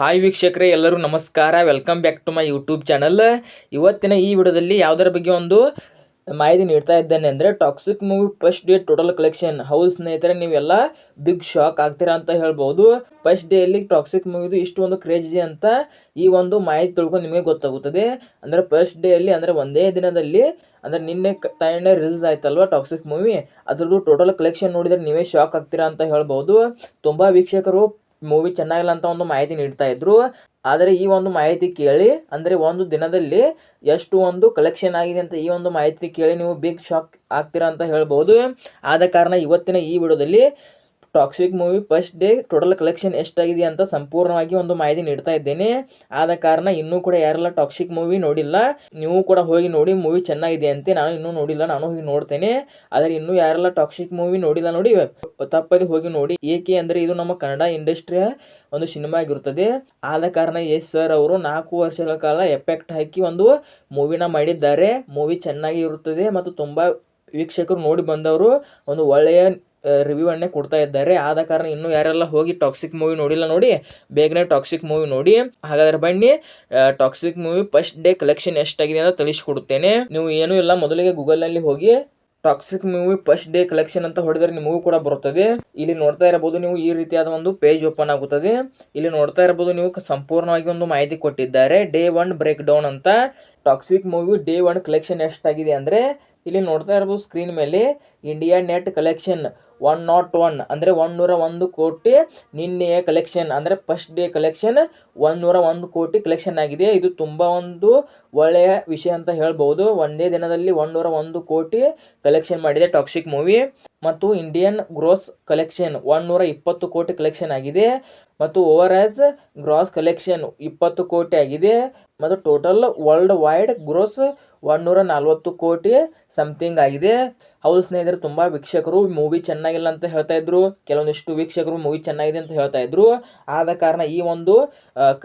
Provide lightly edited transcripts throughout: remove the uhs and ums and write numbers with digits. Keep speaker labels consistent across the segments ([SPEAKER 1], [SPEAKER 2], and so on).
[SPEAKER 1] Hi ವೀಕ್ಷಕರೇ, ಎಲ್ಲರೂ ನಮಸ್ಕಾರ. Welcome back to my YouTube channel. ಇವತ್ತಿನ ಈ ವಿಡಿಯೋದಲ್ಲಿ ಯಾವುದರ ಬಗ್ಗೆ ಒಂದು ಮಾಹಿತಿ ನೀಡ್ತಾ ಇದ್ದೇನೆ ಅಂದರೆ toxic movie first day total collection. ಹೌದು ಸ್ನೇಹಿತರೆ, ನೀವೆಲ್ಲ ಬಿಗ್ ಶಾಕ್ ಆಗ್ತೀರಾ ಅಂತ ಹೇಳ್ಬೋದು. ಫಸ್ಟ್ ಡೇಯಲ್ಲಿ ಟಾಕ್ಸಿಕ್ ಮೂವಿದು ಇಷ್ಟು ಒಂದು ಕ್ರೇಜ್ ಇದೆ ಅಂತ ಈ ಒಂದು ಮಾಹಿತಿ ತಿಳ್ಕೊಂಡು ನಿಮಗೆ ಗೊತ್ತಾಗುತ್ತದೆ. ಅಂದರೆ ಫಸ್ಟ್ ಡೇಯಲ್ಲಿ ಅಂದರೆ ಒಂದೇ ದಿನದಲ್ಲಿ ಅಂದರೆ ನಿನ್ನೆ ತಾನೇ ರಿಲೀಸ್ ಆಯ್ತಲ್ವ ಟಾಕ್ಸಿಕ್ ಮೂವಿ, ಅದ್ರದ್ದು ಟೋಟಲ್ ಕಲೆಕ್ಷನ್ ನೋಡಿದರೆ ನೀವೇ ಶಾಕ್ ಆಗ್ತೀರಾ ಅಂತ ಹೇಳ್ಬೋದು. ತುಂಬ ವೀಕ್ಷಕರು ಮೂವಿ ಚೆನ್ನಾಗಿಲ್ಲ ಅಂತ ಒಂದು ಮಾಹಿತಿ ನೀಡ್ತಾ ಇದ್ರು. ಆದರೆ ಈ ಒಂದು ಮಾಹಿತಿ ಕೇಳಿ ಅಂದರೆ ಒಂದು ದಿನದಲ್ಲಿ ಎಷ್ಟು ಒಂದು ಕಲೆಕ್ಷನ್ ಆಗಿದೆ ಅಂತ ಈ ಒಂದು ಮಾಹಿತಿ ಕೇಳಿ ನೀವು ಬಿಗ್ ಶಾಕ್ ಆಗ್ತೀರಾ ಅಂತ ಹೇಳ್ಬೋದು. ಆದ ಕಾರಣ ಇವತ್ತಿನ ಈ ವಿಡಿಯೋದಲ್ಲಿ toxic movie first day total collection ಎಷ್ಟಾಗಿದೆ ಅಂತ ಸಂಪೂರ್ಣವಾಗಿ ಒಂದು ಮಾಹಿತಿ ನೀಡ್ತಾ ಇದ್ದೇನೆ. ಆದ ಕಾರಣ ಇನ್ನೂ ಕೂಡ ಯಾರೆಲ್ಲ ಟಾಕ್ಸಿಕ್ ಮೂವಿ ನೋಡಿಲ್ಲ, ನೀವು ಕೂಡ ಹೋಗಿ ನೋಡಿ. ಮೂವಿ ಚೆನ್ನಾಗಿದೆ ಅಂತೆ, ನಾನು ಇನ್ನೂ ನೋಡಿಲ್ಲ, ನಾನು ಹೋಗಿ ನೋಡ್ತೇನೆ. ಆದರೆ ಇನ್ನೂ ಯಾರೆಲ್ಲ ಟಾಕ್ಸಿಕ್ ಮೂವಿ ನೋಡಿಲ್ಲ ನೋಡಿ, ತಪ್ಪದೆ ಹೋಗಿ ನೋಡಿ. ಏಕೆ ಅಂದರೆ ಇದು ನಮ್ಮ ಕನ್ನಡ ಇಂಡಸ್ಟ್ರಿಯ ಒಂದು ಸಿನಿಮಾ ಆಗಿರುತ್ತದೆ. ಆದ ಕಾರಣ ಯಶ್ ಸರ್ ಅವರು 4 ವರ್ಷಗಳ ಕಾಲ ಎಫೆಕ್ಟ್ ಹಾಕಿ ಒಂದು ಮೂವಿನ ಮಾಡಿದ್ದಾರೆ. ಮೂವಿ ಚೆನ್ನಾಗಿ ಇರುತ್ತದೆ ಮತ್ತು ತುಂಬ ವೀಕ್ಷಕರು ನೋಡಿ ಬಂದವರು ಒಂದು ಒಳ್ಳೆಯ ರಿವ್ಯೂ ಅನ್ನೇ ಕೊಡ್ತಾ ಇದ್ದಾರೆ. ಆದ ಕಾರಣ ಇನ್ನೂ ಯಾರೆಲ್ಲ ಹೋಗಿ ಟಾಕ್ಸಿಕ್ ಮೂವಿ ನೋಡಿಲ್ಲ ನೋಡಿ, ಬೇಗನೆ ಟಾಕ್ಸಿಕ್ ಮೂವಿ ನೋಡಿ. ಹಾಗಾದ್ರೆ ಬನ್ನಿ, toxic movie first day collection ಎಷ್ಟಾಗಿದೆ ಅಂತ ತಿಳಿಸಿಕೊಡುತ್ತೇನೆ. ನೀವು ಏನೂ ಇಲ್ಲ, ಮೊದಲಿಗೆ ಗೂಗಲ್ನಲ್ಲಿ ಹೋಗಿ toxic movie first day collection ಅಂತ ಹೊಡೆದರೆ ನಿಮಗೂ ಕೂಡ ಬರುತ್ತದೆ. ಇಲ್ಲಿ ನೋಡ್ತಾ ಇರಬಹುದು ನೀವು, ಈ ರೀತಿಯಾದ ಒಂದು ಪೇಜ್ ಓಪನ್ ಆಗುತ್ತದೆ. ಇಲ್ಲಿ ನೋಡ್ತಾ ಇರಬಹುದು ನೀವು, ಸಂಪೂರ್ಣವಾಗಿ ಒಂದು ಮಾಹಿತಿ ಕೊಟ್ಟಿದ್ದಾರೆ. ಡೇ 1 ಬ್ರೇಕ್ ಡೌನ್ ಅಂತ. ಟಾಕ್ಸಿಕ್ ಮೂವಿ ಡೇ 1 ಕಲೆಕ್ಷನ್ ಎಷ್ಟಾಗಿದೆ ಅಂದರೆ ಇಲ್ಲಿ ನೋಡ್ತಾ ಇರಬಹುದು ಸ್ಕ್ರೀನ್ ಮೇಲೆ, ಇಂಡಿಯಾ ನೆಟ್ ಕಲೆಕ್ಷನ್ 101 ಅಂದರೆ 101 ಕೋಟಿ. ನಿನ್ನೆಯ ಕಲೆಕ್ಷನ್ ಅಂದರೆ ಫಸ್ಟ್ ಡೇ ಕಲೆಕ್ಷನ್ 101 ಕೋಟಿ ಕಲೆಕ್ಷನ್ ಆಗಿದೆ. ಇದು ತುಂಬ ಒಂದು ಒಳ್ಳೆಯ ವಿಷಯ ಅಂತ ಹೇಳ್ಬೋದು. ಒಂದೇ ದಿನದಲ್ಲಿ 101 ಕೋಟಿ ಕಲೆಕ್ಷನ್ ಮಾಡಿದೆ ಟಾಕ್ಸಿಕ್ ಮೂವಿ. ಮತ್ತು ಇಂಡಿಯನ್ ಗ್ರೋಸ್ ಕಲೆಕ್ಷನ್ 120 ಕೋಟಿ ಕಲೆಕ್ಷನ್ ಆಗಿದೆ. ಮತ್ತು ಓವರ್ ಆಸ್ ಗ್ರಾಸ್ ಕಲೆಕ್ಷನ್ 20 ಕೋಟಿ ಆಗಿದೆ. ಮತ್ತು ಟೋಟಲ್ ವರ್ಲ್ಡ್ ವೈಡ್ ಗ್ರೋಸ್ 140 ಕೋಟಿ ಸಮಥಿಂಗ್ ಆಗಿದೆ. ಹೌದು ಸ್ನೇಹಿತರೆ, ತುಂಬ ವೀಕ್ಷಕರು ಮೂವಿ ಚೆನ್ನಾಗಿಲ್ಲ ಅಂತ ಹೇಳ್ತಾ ಇದ್ರು, ಕೆಲವೊಂದಿಷ್ಟು ವೀಕ್ಷಕರು ಮೂವಿ ಚೆನ್ನಾಗಿದೆ ಅಂತ ಹೇಳ್ತಾ ಇದ್ರು. ಆದ ಕಾರಣ ಈ ಒಂದು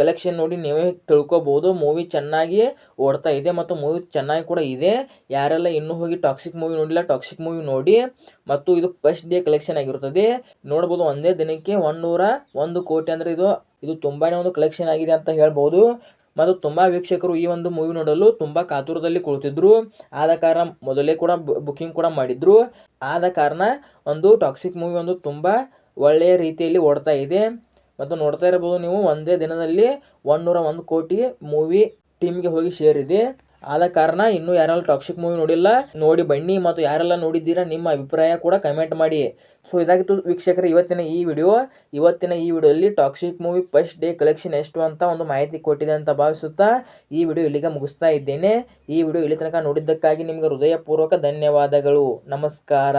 [SPEAKER 1] ಕಲೆಕ್ಷನ್ ನೋಡಿ ನೀವೇ ತಿಳ್ಕೊಬೋದು, ಮೂವಿ ಚೆನ್ನಾಗಿ ಓಡ್ತಾ ಇದೆ ಮತ್ತು ಮೂವಿ ಚೆನ್ನಾಗಿ ಕೂಡ ಇದೆ. ಯಾರೆಲ್ಲ ಇನ್ನೂ ಹೋಗಿ ಟಾಕ್ಸಿಕ್ ಮೂವಿ ನೋಡಿಲ್ಲ, ಟಾಕ್ಸಿಕ್ ಮೂವಿ ನೋಡಿ. ಮತ್ತು ಇದು ಫಸ್ಟ್ ಡೇ ಕಲೆಕ್ಷನ್ ಆಗಿರುತ್ತದೆ. ನೋಡ್ಬೋದು ಒಂದೇ ದಿನಕ್ಕೆ 101 ಕೋಟಿ ಅಂದರೆ ಇದು ತುಂಬಾನೇ ಒಂದು ಕಲೆಕ್ಷನ್ ಆಗಿದೆ ಅಂತ ಹೇಳ್ಬೋದು. ಮತ್ತು ತುಂಬ ವೀಕ್ಷಕರು ಈ ಒಂದು ಮೂವಿ ನೋಡಲು ತುಂಬ ಕಾತುರದಲ್ಲಿ ಕುಳಿತಿದ್ರು. ಆದ ಕಾರಣ ಮೊದಲೇ ಕೂಡ ಬುಕಿಂಗ್ ಕೂಡ ಮಾಡಿದ್ರು. ಆದ ಕಾರಣ ಒಂದು ಟಾಕ್ಸಿಕ್ ಮೂವಿ ಒಂದು ತುಂಬ ಒಳ್ಳೆಯ ರೀತಿಯಲ್ಲಿ ಓಡ್ತಾ ಇದೆ. ಮತ್ತು ನೋಡ್ತಾ ಇರಬಹುದು ನೀವು, ಒಂದೇ ದಿನದಲ್ಲಿ 101 ಕೋಟಿ ಮೂವಿ ಟೀಮ್ಗೆ ಹೋಗಿ ಸೇರಿದೆ. ಆದ ಕಾರಣ ಇನ್ನೂ ಯಾರೆಲ್ಲ ಟಾಕ್ಸಿಕ್ ಮೂವಿ ನೋಡಿಲ್ಲ, ನೋಡಿ ಬನ್ನಿ. ಮತ್ತು ಯಾರೆಲ್ಲ ನೋಡಿದ್ದೀರಾ ನಿಮ್ಮ ಅಭಿಪ್ರಾಯ ಕೂಡ ಕಮೆಂಟ್ ಮಾಡಿ. ಸೊ ಇದಾಗಿತ್ತು ವೀಕ್ಷಕರೇ ಇವತ್ತಿನ ಈ ವಿಡಿಯೋದಲ್ಲಿ toxic movie first day collection ಎಷ್ಟು ಅಂತ ಒಂದು ಮಾಹಿತಿ ಕೊಟ್ಟಿದೆ ಅಂತ ಭಾವಿಸುತ್ತಾ ಈ ವಿಡಿಯೋ ಇಲ್ಲಿಗೆ ಮುಗಿಸ್ತಾ ಇದ್ದೇನೆ. ಈ ವಿಡಿಯೋ ಇಲ್ಲಿ ತನಕ ನೋಡಿದ್ದಕ್ಕಾಗಿ ನಿಮಗೆ ಹೃದಯಪೂರ್ವಕ ಧನ್ಯವಾದಗಳು. ನಮಸ್ಕಾರ.